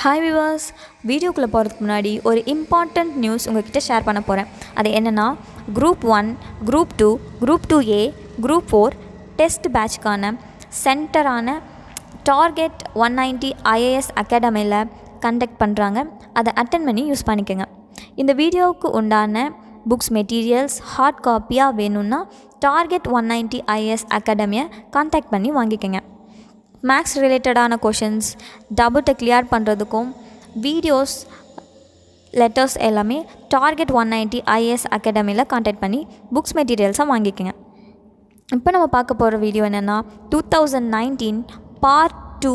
Hi viewers, வீடியோக்குள்ளே போகிறதுக்கு முன்னாடி ஒரு இம்பார்ட்டண்ட் நியூஸ் உங்கள்கிட்ட ஷேர் பண்ண போகிறேன். அது என்னென்னா, group 1, group 2, group 2A, group 4 test பேட்ச்க்கான சென்டரான டார்கெட் 190 IAS அகாடமியில் கண்டக்ட் பண்ணுறாங்க. அதை அட்டன் பண்ணி யூஸ் பண்ணிக்கோங்க. இந்த வீடியோவுக்கு உண்டான புக்ஸ் மெட்டீரியல்ஸ் ஹார்ட் காப்பியாக வேணும்னா டார்கெட் 190 IAS அகாடமியை கான்டாக்ட் பண்ணி வாங்கிக்கோங்க. மேக்ஸ் ரிலேட்டடான கொஷின்ஸ் டவுட்டை கிளியர் பண்ணுறதுக்கும் வீடியோஸ் லெட்டர்ஸ் எல்லாமே டார்கெட் 190 IAS அகாடமியில் கான்டாக்ட் பண்ணி புக்ஸ் மெட்டீரியல்ஸாக வாங்கிக்கோங்க. இப்போ நம்ம பார்க்க போகிற வீடியோ என்னென்னா 2019 part 2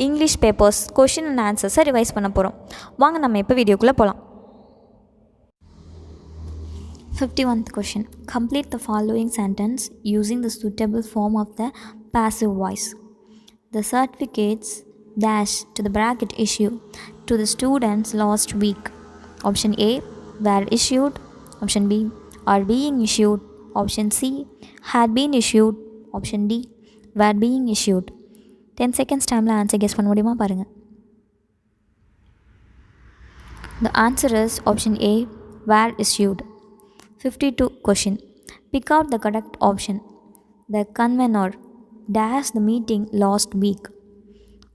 English papers question and ஆன்சர்ஸை ரிவைஸ் பண்ண போகிறோம். வாங்க நம்ம இப்போ வீடியோக்குள்ளே போகலாம். 51th question. Complete the following sentence using the suitable form of the passive voice. The certificates dash to the bracket issue to the students last week. Option A, were issued. Option B, are being issued. Option C, had been issued. Option D, were being issued. 10 seconds time la answer guess பண்ண முடியுமா பாருங்க. The answer is option A, were issued. 52 question. Pick out the correct option. The convener dash the meeting last week.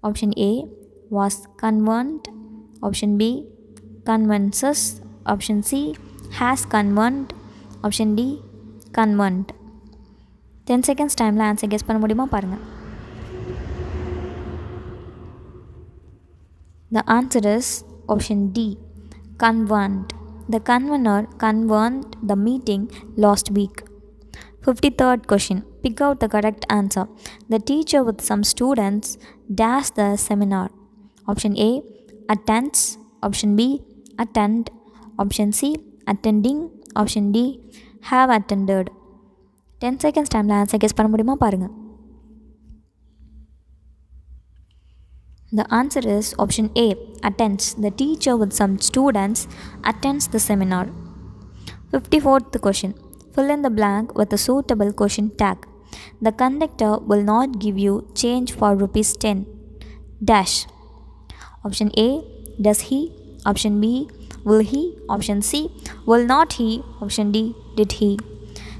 Option A was convened. Option B, convences. Option C, has convened. Option D, convened. 10 seconds time la answer guess பண்ண முடியுமா பாருங்க. The answer is option D, convened. The convener convened the meeting last week. 53rd question. Pick out the correct answer. The teacher with some students dash the seminar. Option A, attends. Option B, attend. Option C, attending. Option D, have attended. 10 seconds time la answer guess பண்ண முடியுமா பாருங்க. The answer is option A, attends. The teacher with some students attends the seminar. 54th question. Fill in the blank with a suitable question tag. The conductor will not give you change for ₹10. Dash. Option A, does he? Option B, will he? Option C, will not he? Option D, did he?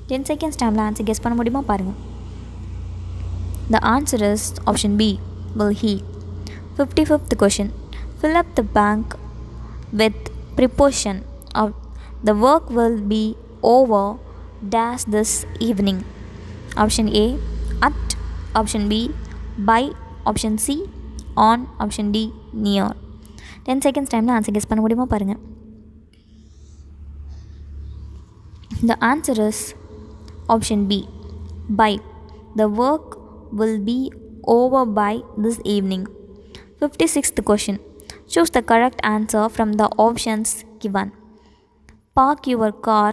10 seconds time la answer guess பண்ண முடியுமா பாருங்க. The answer is option B, will he. 55th question. Fill up the blank with preposition of the work will be over dash this evening. Option A, at. Option B, by. Option C, on. Option D, near. 10 seconds time la answer guess பண்ண முடியுமா பாருங்க. The answer is option B, by. The work will be over by this evening. 56th question. Choose the correct answer from the options given. Park your car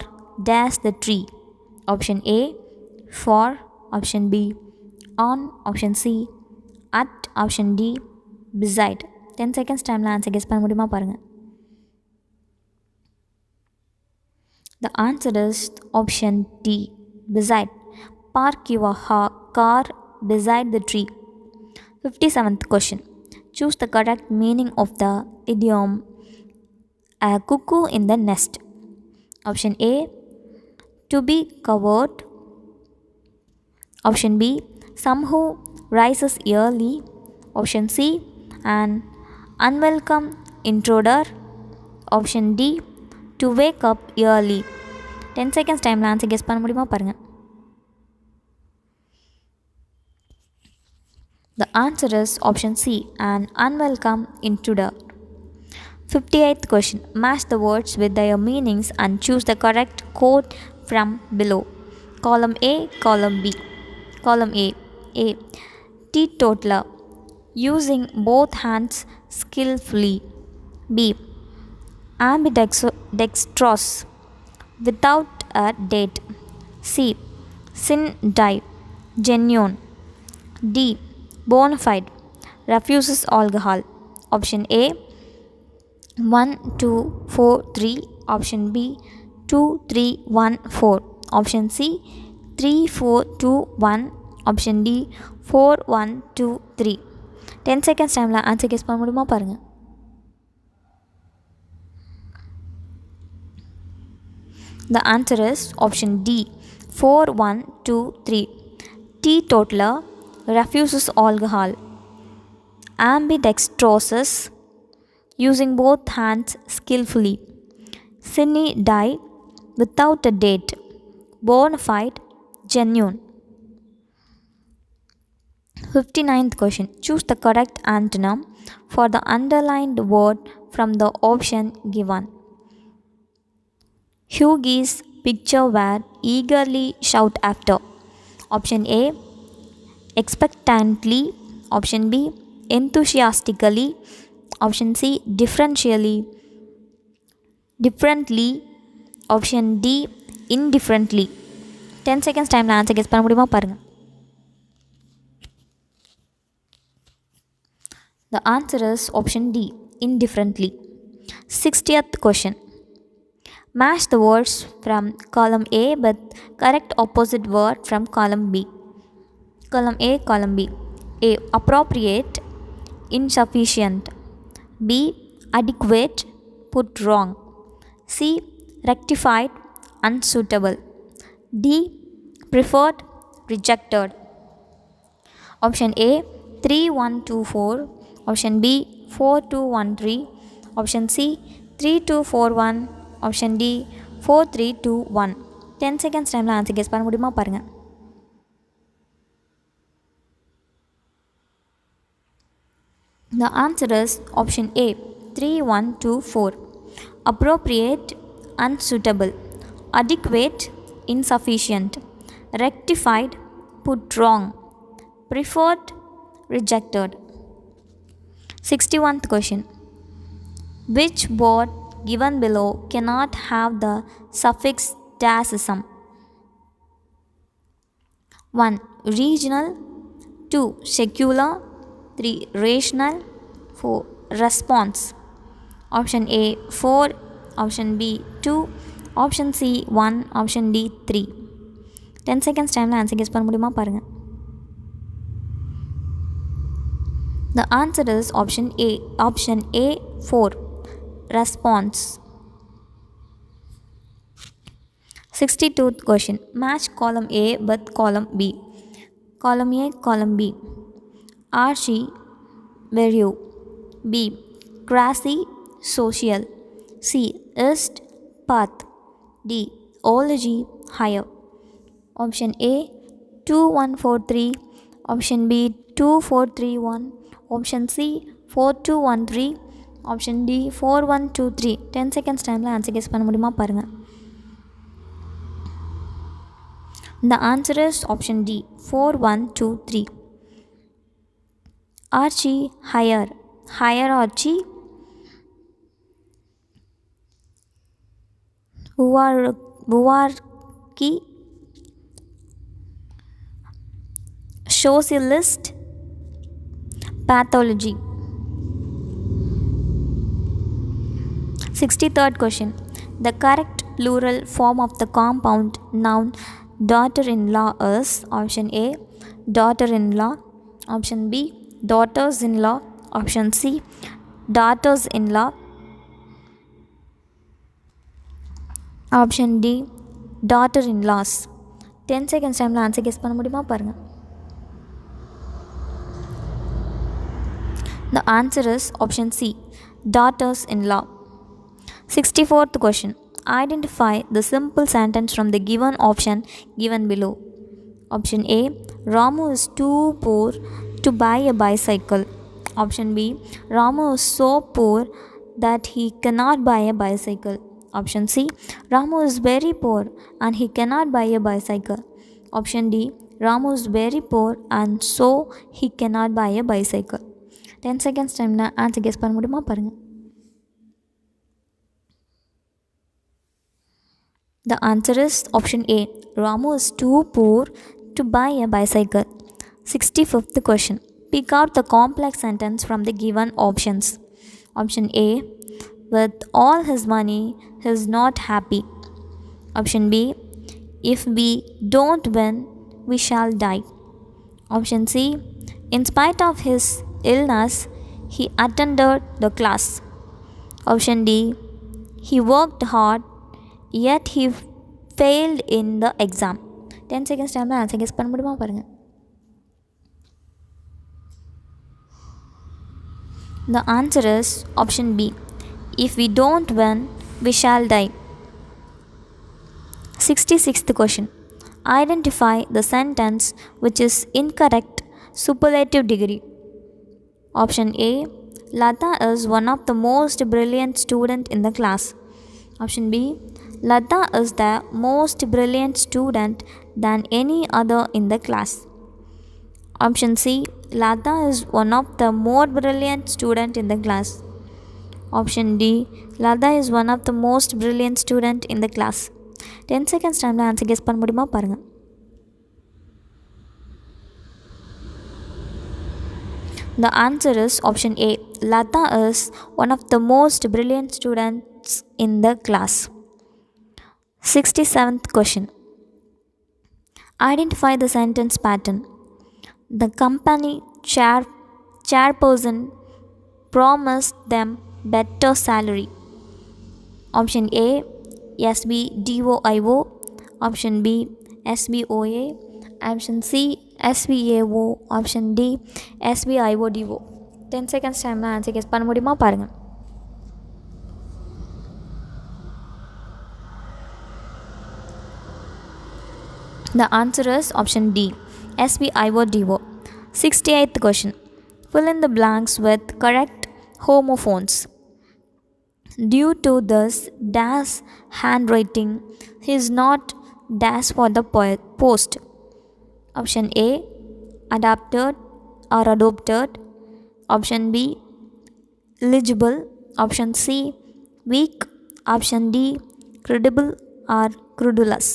dash the tree. Option A, for. Option B, on. Option C, at. Option D, beside. 10 seconds time la answer guess பண்ண முடியுமா பாருங்க. The answer is option D, beside. Park your car beside the tree. 57th question. Choose the correct meaning of the idiom a cuckoo in the nest. Option A, to be covered. Option B, some who rises early. Option C, an unwelcome intruder. Option D, to wake up early. 10 seconds time la answer guess பண்ண முடியுமா பாருங்க. The answer is option C, an unwelcome intruder. 58th question. Match the words with their meanings and choose the correct quote from below. Column A, column B. Column A. A. Teetotaler, using both hands skillfully. B. Ambidextrous, without a date. C. Sin die, genuine. D. Bona fide, refuses alcohol. Option A, 1 2 4 3. Option B, 2 3 1 4. Option C, 3 4 2 1. Option D, 4 1 2 3. 10 seconds time la answer guess பண்ண முடியுமா பாருங்க. The answer is option D 4123. Teetotaler refuses alcohol. Ambidextrous, using both hands skillfully. Sine die, without a date. Bona fide, genuine. 59th question. Choose the correct antonym for the underlined word from the option given. Hughie's picture were eagerly shout after. Option A, expectantly. Option B, enthusiastically. Option C, differently. Option D, indifferently. 10 seconds time answer guess பண்ண முடியுமா பாருங்க. The answer is option D, indifferently. 60th question. Match the words from column A with correct opposite word from column B. Column A, column B. A, appropriate, insufficient. B, adequate, put wrong. C, rectified, unsuitable. D, preferred, rejected. Option A, 3124. Option B, 4213. Option C, 3241. Option D, 4321. 10 seconds time answer guess பண்ண முடியுமா பாருங்க. The answer is option A, 3124. Appropriate, unsuitable. Adequate, insufficient. Rectified, put wrong. Preferred, rejected. 61th question. Which word given below cannot have the suffix dasism? 1, regional. 2, secular. 3, rational. 4, response. Option A, 4. Option B, 2. Option C, 1. Option D, 3. 10 seconds time answer guess பண்ண முடியுமா பாருங்க. The answer is option A. Option A, 4. Response. 62th question. Match column A with column B. Column A, column B. Archie, Verio. B, Grassy, social. C, East, path. D, ology, higher. Option A, 2143. Option B, 2431. Option C, 4213. Option D, 4123. 10 seconds time answer guess பண்ண முடியுமா பாருங்க. The answer is option D, 4123. Archie, higher. Higher Archie. Buarki, socialist, pathology. 63rd question. The correct plural form of the compound noun daughter-in-law is option A, daughter-in-law. Option B, daughters-in-law. Option C, daughters-in-law. Option D, daughter-in-laws. 10 seconds time answer guess பண்ண முடியுமா பாருங்க. The answer is option C, daughters-in-law. 64th question. Identify the simple sentence from the given option given below. Option A, Ramu is too poor to buy a bicycle. Option B, Ramu is so poor that he cannot buy a bicycle. Option C, Ramu is very poor and he cannot buy a bicycle. Option D, Ramu is very poor and so he cannot buy a bicycle. 10 seconds time answer guess பண்ண முடியுமா பாருங்க. The answer is option A, Ramu is too poor to buy a bicycle. 65th question. Pick out the complex sentence from the given options. Option A, with all his money, he is not happy. Option B, if we don't win, we shall die. Option C, in spite of his illness, he attended the class. Option D, he worked hard, yet he failed in the exam. 10 seconds டைமில் answer guess பண்ண முடியுமா பாருங்கள். The answer is option B. If we don't win, we shall die. 66th question. Identify the sentence which is incorrect superlative degree. Option A. Lata is one of the most brilliant student in the class. Option B. Lata is the most brilliant student than any other in the class. Option C. Lata is one of the more brilliant student in the class. Option D. Lata is one of the most brilliant student in the class. 10 seconds டைமில் answer guess பண்ண முடியுமா பாருங்கள். The answer is option A. Lata is one of the most brilliant students in the class. 67th question. Identify the sentence pattern. The company chairperson promised them better salary. Option A. SBDOIO. Option B. SBOA. Option C. SBAO. Option D. SBIODO. 10 seconds டைமில் answer guess பண்ண முடியுமா பாருங்கள். The answer is option D. SBIODO. 68th question. Fill in the blanks with correct homophones. Due to this dash handwriting, he is not dash for the post. Option A. Adapted or adopted. Option B. Eligible. Option C. Weak. Option D. Credible or credulous.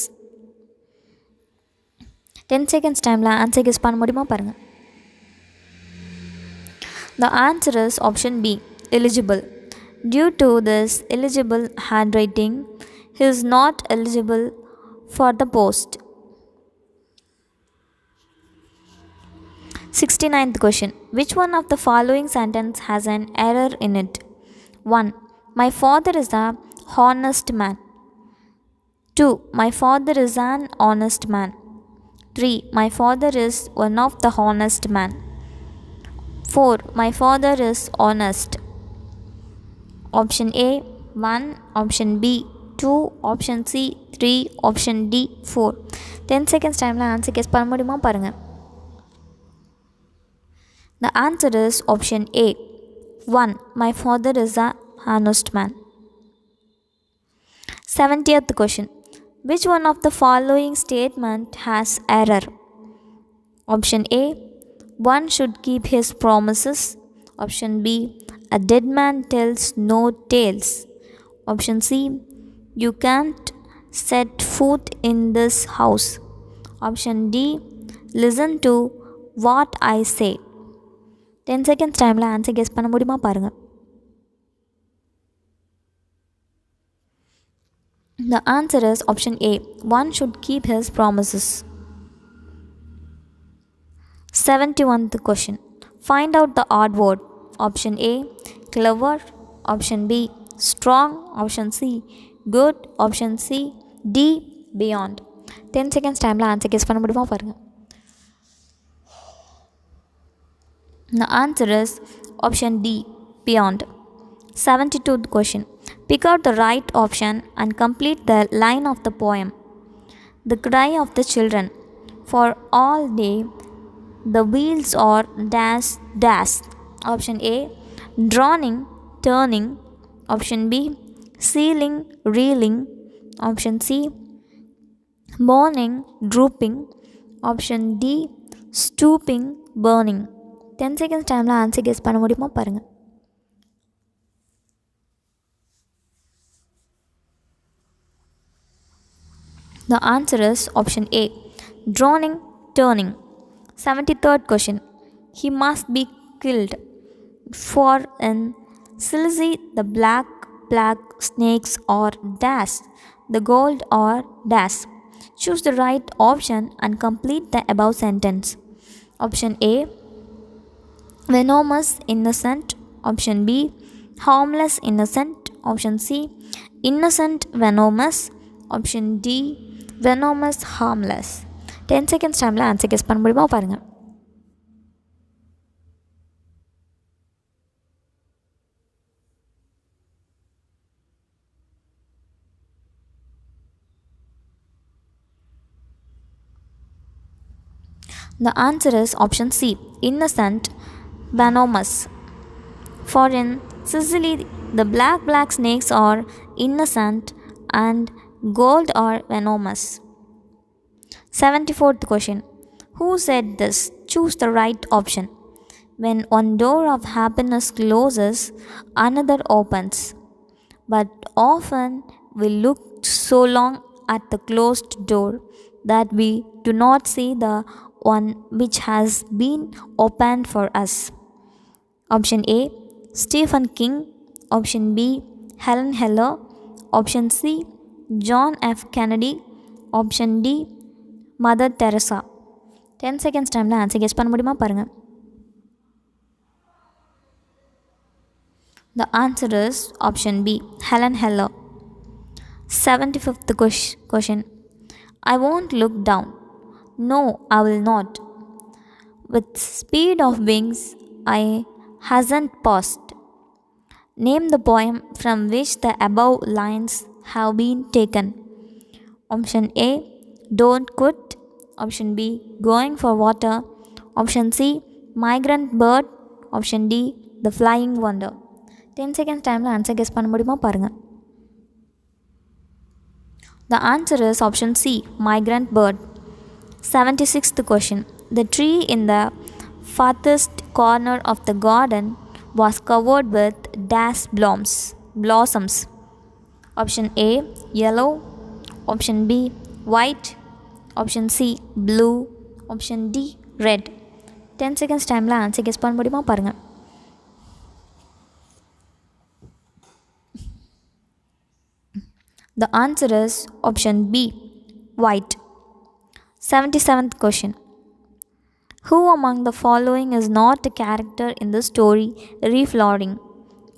10 seconds டைமில் answer guess பண்ண முடியுமா பாருங்கள். The answer is option B. Eligible. Due to this eligible handwriting, he is not eligible for the post. 69th question. Which one of the following sentence has an error in it? 1. My father is a honest man. 2. My father is an honest man. 3. My father is one of the honest man. 4. My father is honest. Option A 1. Option B 2. Option C 3. Option D 4. 10 seconds டைமில் answer guess பண்ண முடியுமா பாருங்கள். The answer is option A 1. My father is a honest man. 70th question. Which one of the following statement has error? Option A. One should keep his promises. Option B. A dead man tells no tales. Option C. You can't set foot in this house. Option D. Listen to what I say. 10 seconds டைமில் answer guess பண்ண முடியுமா பாருங்கள். The answer is option A. One should keep his promises. 71th question. Find out the odd word. Option A. Clever. Option B. Strong. Option C. Good. Option C. D. Beyond. 10 seconds டைமில் answer guess பண்ண முடியுமா பாருங்கள். The answer is option D. Beyond. 72th question. Pick out the right option and complete the line of the poem. The cry of the children. For all day the wheels are dash dash. Option A. Drowning, turning. Option B. Sealing, reeling. Option C. Mourning, drooping. Option D. Stooping, burning. 10 seconds டைமில் answer guess பண்ண முடியுமா பாருங்கள். The answer is option A. Drowning, turning. 73rd question. He must be killed. For in Silsey the black snakes are dash, the gold are dash. Choose the right option and complete the above sentence. Option A. Venomous innocent. Option B. Harmless innocent. Option C. Innocent venomous. Option D. venomous, harmless. 10 seconds டைமில் answer guess பண்ண முடியுமா பாருங்கள். The answer is option C, innocent, venomous. For in Sicily, the black snakes are innocent and gold are venomous. 74th question. Who said this? Choose the right option. When one door of happiness closes, another opens. But often we look so long at the closed door that we do not see the one which has been opened for us. Option A, Stephen King. Option B, Helen Keller. Option C, John F. Kennedy. Option D, Mother Teresa. 10 seconds டைமில் answer guess பண்ண முடியுமா பாருங்கள். The answer is option B, Helen Keller. 75th question. I won't look down. No, I will not. With speed of wings, I hasn't paused. Name the poem from which the above lines have been taken. Option A, Don't Quit. Option B, Going for Water. Option C, Migrant Bird. Option D, The Flying Wonder. 10 seconds டைமில் answer guess பண்ண முடியுமா பாருங்கள். The answer is option C, Migrant Bird. 76th question. The tree in the farthest corner of the garden was covered with dash blossoms. Option A, yellow. Option B, white. Option C, blue. Option D, red. 10 seconds டைமில் answer guess பண்ண முடியுமா பாருங்கள். The answer is option B, white. 77th question. Who among the following is not a character in the story Reflowering?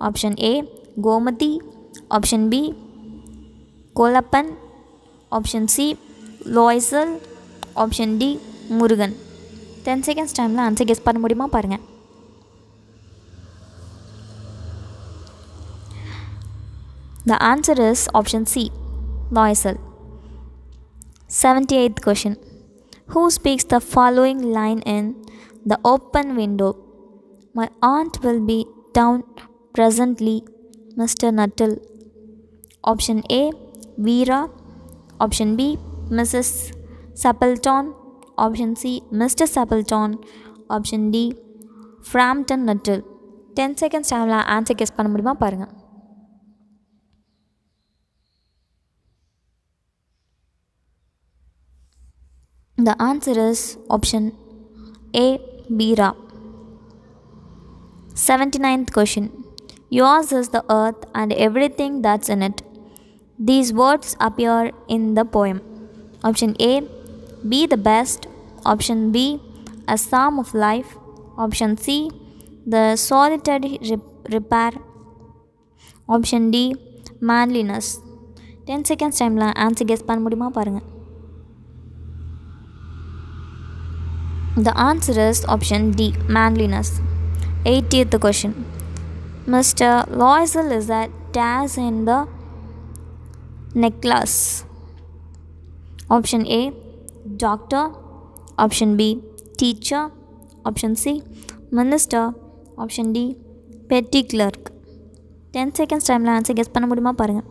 Option A, Gomati. Option B, Kolappan. Option C, Loisel. Option D, Murugan. 10 seconds டைமில் answer guess பண்ண முடியுமா பாருங்கள். The answer is option C, Loisel. 78th question. Who speaks the following line in The Open Window? My aunt will be down presently, Mr. Nuttall. Option A, Vera. Option B, Mrs. Sappleton. Option C, Mr. Sappleton. Option D, Frampton Nuttall. 10 seconds டைமில் answer guess பண்ண முடியுமா பாருங்கள். The answer is option A, Bira. 79th question. Yours is the earth and everything that's in it. These words appear in the poem. Option A, Be the best. Option B, A Psalm of Life. Option C, The Solitary Repair. Option D, Manliness. 10 seconds டைமில் answer guess பண்ண முடியுமா பாருங்கள். The answer is option D, Manliness. 80th question. Mr. Loisel is a dash in the necklace. Option A, Doctor. Option B, Teacher. Option C, Minister. Option D, Petty Clerk. 10 seconds டைமில் answer guess பண்ண முடியுமா பாருங்கள்.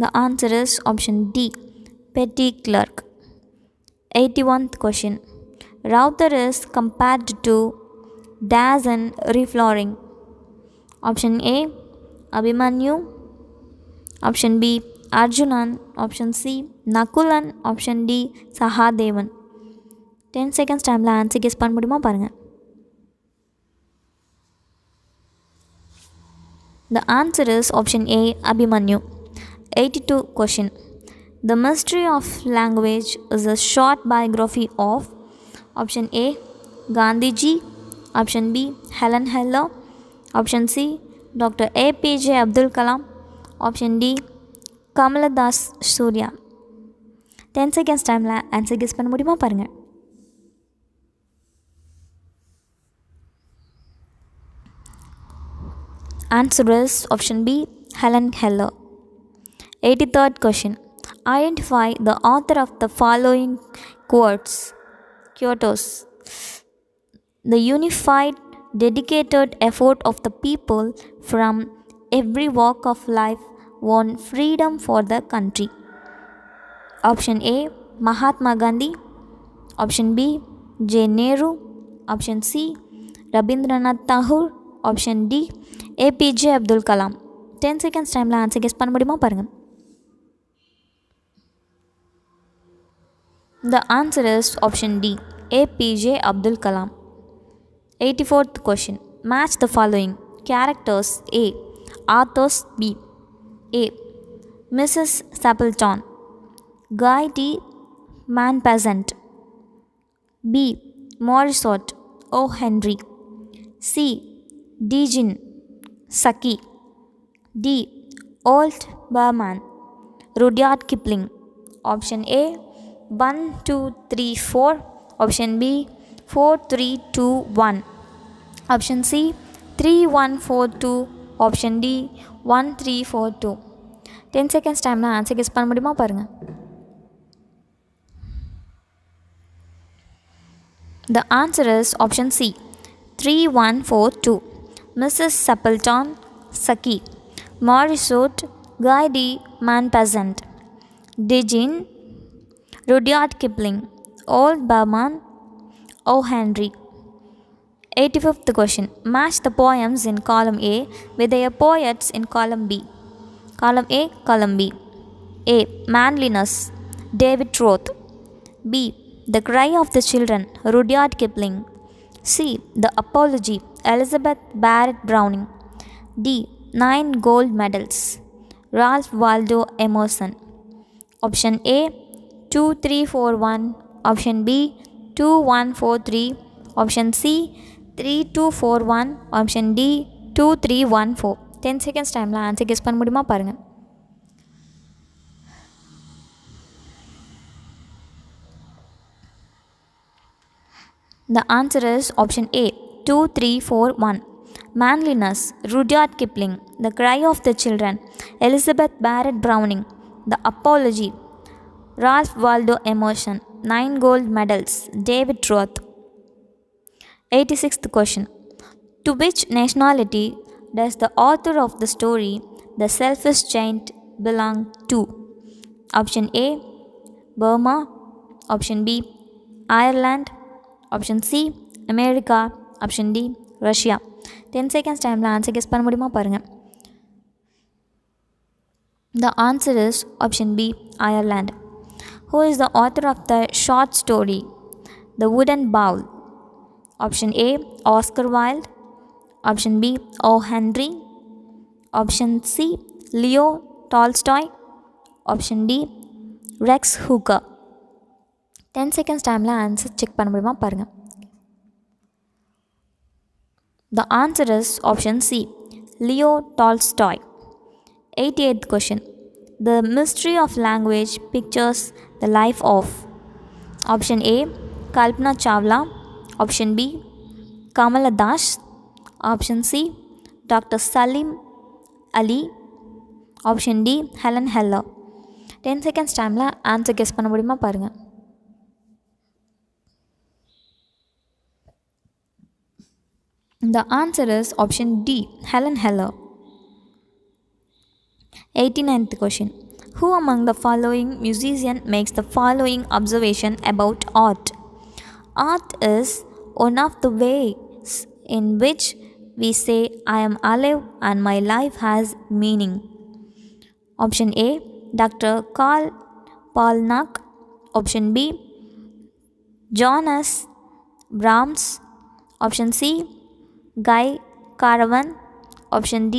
The answer is option D, Petty Clerk. 81th question. Router is compared to dash and Reflowering. Option A, Abhimanyu. Option B, Arjunan. Option C, Nakulan. Option D, Sahadevan. 10 seconds டைமில் answer guess பண்ண முடியுமா பாருங்கள். The answer is option A, Abhimanyu. 82 question. The Mystery of Language is a short biography of option A, Gandhiji. Option B, Helen Keller. Option C, Dr. APJ Abdul Kalam. Option D. Kamaladas Surya. 10 seconds டைமில் answer guess பண்ண முடியுமா பாருங்கள். Answer is option B. Helen Keller. 83rd question. Identify the author of the following quotes. The unified, dedicated effort of the people from every walk of life won freedom for the country. Option A. Mahatma Gandhi. Option B. J. Nehru. Option C. Rabindranath Tagore. Option D. APJ Abdul Kalam. 10 seconds டைமில் answer guess பண்ண முடியுமா பாருங்கள். The answer is option D. APJ Abdul Kalam. 84th question. Match the following. Characters. A. Authors. B. A. Mrs. Stapleton. Guy D. Maupassant. B. Morisot. O. Henry. C. Djinn Saki. D. Old Burman. Rudyard Kipling. Option A. 1, 2, 3, 4. Option B. 4, 3, 2, 1. Option C. 3, 1, 4, 2. Option D. 1, 3, 4, 2. 10 seconds டைமில் answer guess பண்ண முடியுமா பாருங்கள். The answer is option C. 3, 1, 4, 2. Mrs. Stapleton. Saki. Morisot. Guy D. Maupassant. Djinn. Rudyard Kipling. Old Burman. O. Henry. 85th question. Match the poems in column A with their poets in column B. Column A, column B. A. Manliness. David Roth. B. The Cry of the Children. Rudyard Kipling. C. The Apology. Elizabeth Barrett Browning. D. 9 Gold Medals. Ralph Waldo Emerson. Option A. 2, 3, 4, 1. Option B. 2, 1, 4, 3. Option C. 3, 2, 4, 1. Option D. 2, 3, 1, 4. 10 seconds டைமில் answer guess பண்ண முடியுமா பாருங்கள். The answer is option A. 2, 3, 4, 1. Manliness. Rudyard Kipling. The Cry of the Children. Elizabeth Barrett Browning. The Apology. Ralph Waldo Emerson. 9 Gold Medals. David Roth. 86th question. To which nationality does the author of the story The Selfish Giant belong to? Option A. Burma. Option B. Ireland. Option C. America. Option D. Russia. 10 seconds டைமில் answer guess பண்ண முடியுமா பாருங்கள். The answer is option B. Ireland. Who is the author of the short story The Wooden Bowl? Option A. Oscar Wilde. Option B. O. Henry. Option C. Leo Tolstoy. Option D. Rex Hooker. 10 seconds டைமில் answer check பண்ண முடியுமா பாருங்கள். The answer is option C. Leo Tolstoy. 88th question. The mystery of language pictures the life of. Option A. Kalpana Chawla. Option B. Kamala Das. Option C. Dr. Salim Ali. Option D. Helen Keller. 10 seconds டைமில் answer guess பண்ண முடியுமா பாருங்கள். The answer is option D. Helen Keller. 89th question. Who among the following musician makes the following observation about art? Art is one of the ways in which we say I am alive and my life has meaning. Option A. Dr. Karl Palnak. Option B. Johannes Brahms. Option C. Guy Caravan. Option D.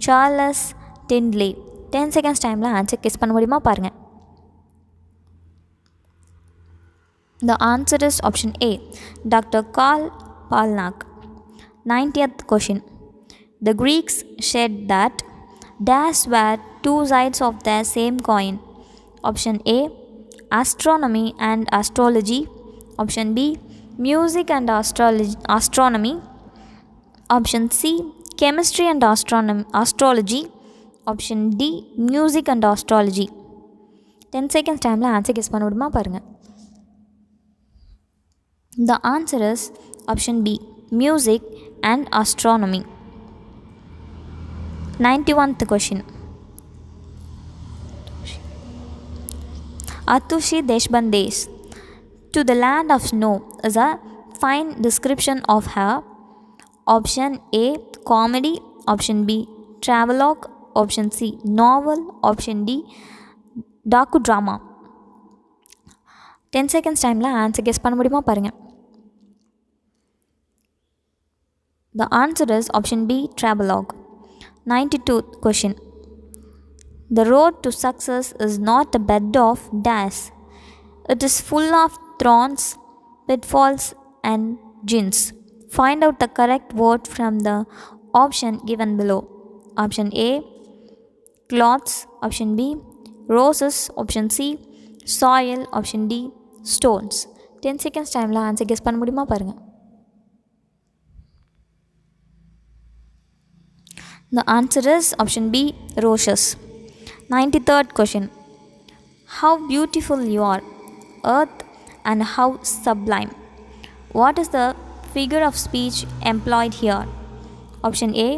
Charles Tindley. 10 seconds டைமில் answer guess பண்ண முடியுமா பாருங்கள். The answer is option A. Dr. Karl Palnak. 90th question. The Greeks said that dash were two sides of the same coin? Option A, astronomy and astrology. Option B, music and astronomy. Option C, chemistry and astrology. Option D, music and astrology. 10 seconds டைமில் answer guess பண்ண விடுமா பாருங்கள். The answer is option B, music and astronomy. 91th question. Atushi Deshbande's To the Land of Snow is a fine description of her. Option A, comedy. Option B, travelogue. Option C, novel. Option D, docudrama. 10 seconds டைமில் answer guess பண்ண முடியுமா பாருங்கள். The answer is option B, travelogue. 92th question. The road to success is not a bed of dash. It is full of thorns, pitfalls and gins. Find out the correct word from the option given below. Option A, cloths. Option B, roses. Option C, soil. Option D, stones. 10 seconds டைமில் answer guess பண்ண முடியுமா பாருங்கள். The answer is option B, roses. 93rd question. How beautiful you are, earth, and how sublime. What is the figure of speech employed here? Option A,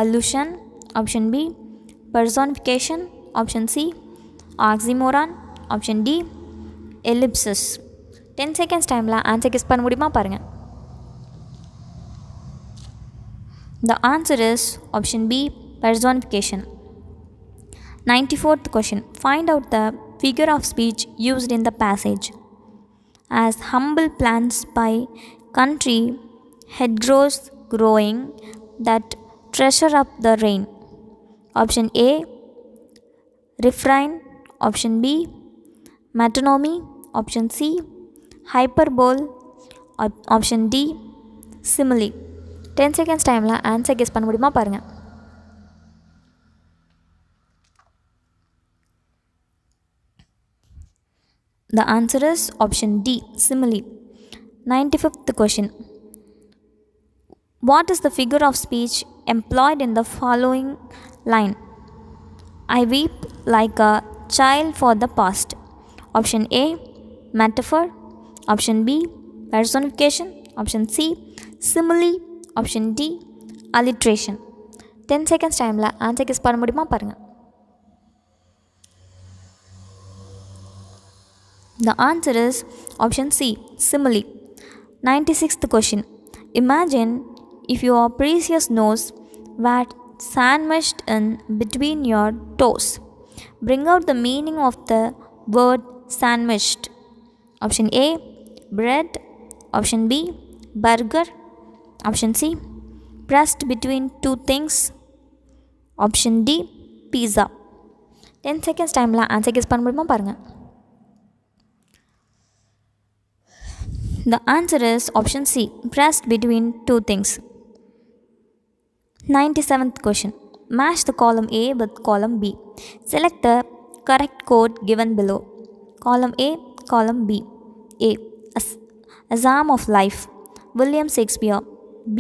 allusion. Option B, personification. Option C, oxymoron. Option D, ellipsis. 10 seconds டைமில் answer guess பண்ண முடியுமா பாருங்கள். The answer is option B, personification. 94th question. Find out the figure of speech used in the passage. As humble plants by country, hedgerows growing that treasure up the rain. Option A, refrain. Option B, metonymy. Option C, hyperbole. Option D, simile. 10 seconds டைமில் answer guess பண்ண முடியுமா பாருங்கள். The answer is option D, simile. 95th question. What is the figure of speech employed in the following line? I weep like a child for the past. Option A, metaphor. Option B, personification. Option C, simile. Option D, alliteration. 10 seconds டைமில் answer guess பண்ண முடியுமா பாருங்கள். The answer is option C, simile. 96th question. Imagine if your precious nose were sandwiched in between your toes. Bring out the meaning of the word sandwiched. Option A, bread. Option B, burger. Option C, pressed between two things. Option D, pizza. 10 seconds டைமில் answer guess பண்ண முடியுமா பாருங்கள். The answer is option C, pressed between two things. 97th question. Match the column A with column B. Select the correct code given below. Column A, column B. A, A Psalm of Life, William Shakespeare. B,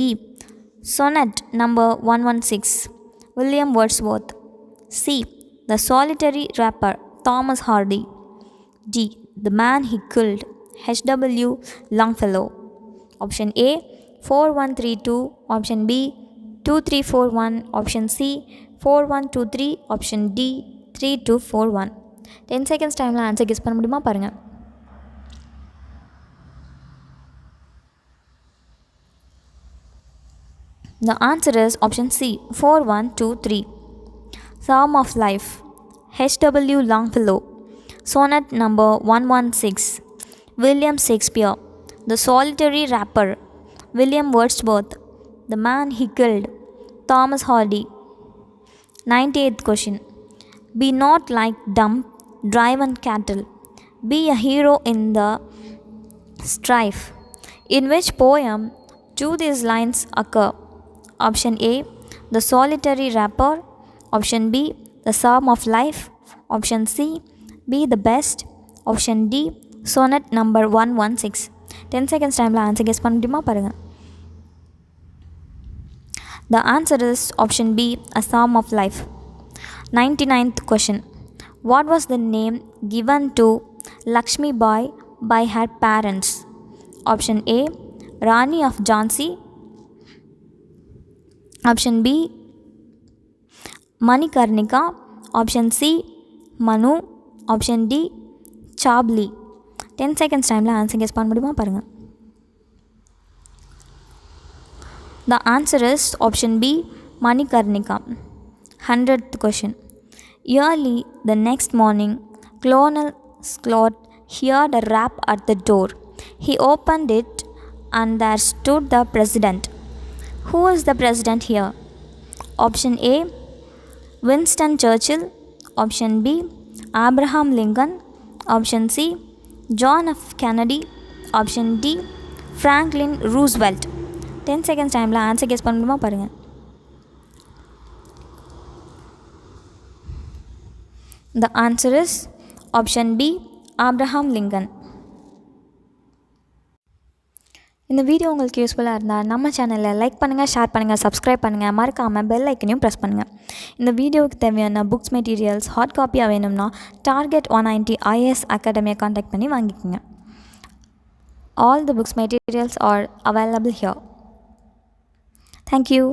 Sonnet number 116, William Wordsworth. C, The Solitary Rapper, Thomas Hardy. D, The Man He Killed, H.W. Longfellow. Option A, 4132. Option B, 2341. Option C, 4123. Option D, 3241. 10 seconds டைமில் answer guess பண்ண முடியுமா பாருங்கள். The answer is option C, 4123. Psalm of Life, H.W. Longfellow. Sonnet number 116, William Shakespeare. The Solitary Rapper, William Wordsworth. The Man He Killed, Thomas Hardy. 98th question. Be not like dumb, driven cattle. Be a hero in the strife. In which poem do these lines occur? Option A, The Solitary Rapper. Option B, The Psalm of Life. Option C, Be the Best. Option D, Sonnet number 116. 10 seconds time la answer guess பண்ண முடியுமா பாருங்க. The answer is option B, A Psalm of Life. 99th question. What was the name given to Lakshmi Bai by her parents? Option A, Rani of Jhansi. Option B, Manikarnika. Option C, Manu. Option D, Chabli. 10 seconds time la answer guess பண்ண முடியுமா பாருங்க. The answer is option B, Manikarnika. 100th question. Early the next morning, Colonel Scott heard a rap at the door. He opened it and there stood the president. Who is the president here? Option A, Winston Churchill. Option B, Abraham Lincoln. Option C, John F. Kennedy. Option D, Franklin Roosevelt. 10 seconds time la answer guess பண்ண முடியுமா பாருங்க. The answer is option B, Abraham Lincoln. இந்த video உங்களுக்கு யூஸ்ஃபுல்லாக இருந்தால் நம்ம சேனலில் like பண்ணுங்கள், ஷேர் பண்ணுங்கள், சப்ஸ்கிரைப் பண்ணுங்கள், மறக்காமல் பெல் ஐக்கனையும் ப்ரெஸ் பண்ணுங்கள். இந்த வீடியோவுக்கு தேவையான புக்ஸ் மெட்டீரியல்ஸ் ஹாட் காப்பியாக வேணும்னா Target 190 IAS அகாடமியை காண்டாக்ட் பண்ணி வாங்கிக்கோங்க. All the books materials are available here. Thank you.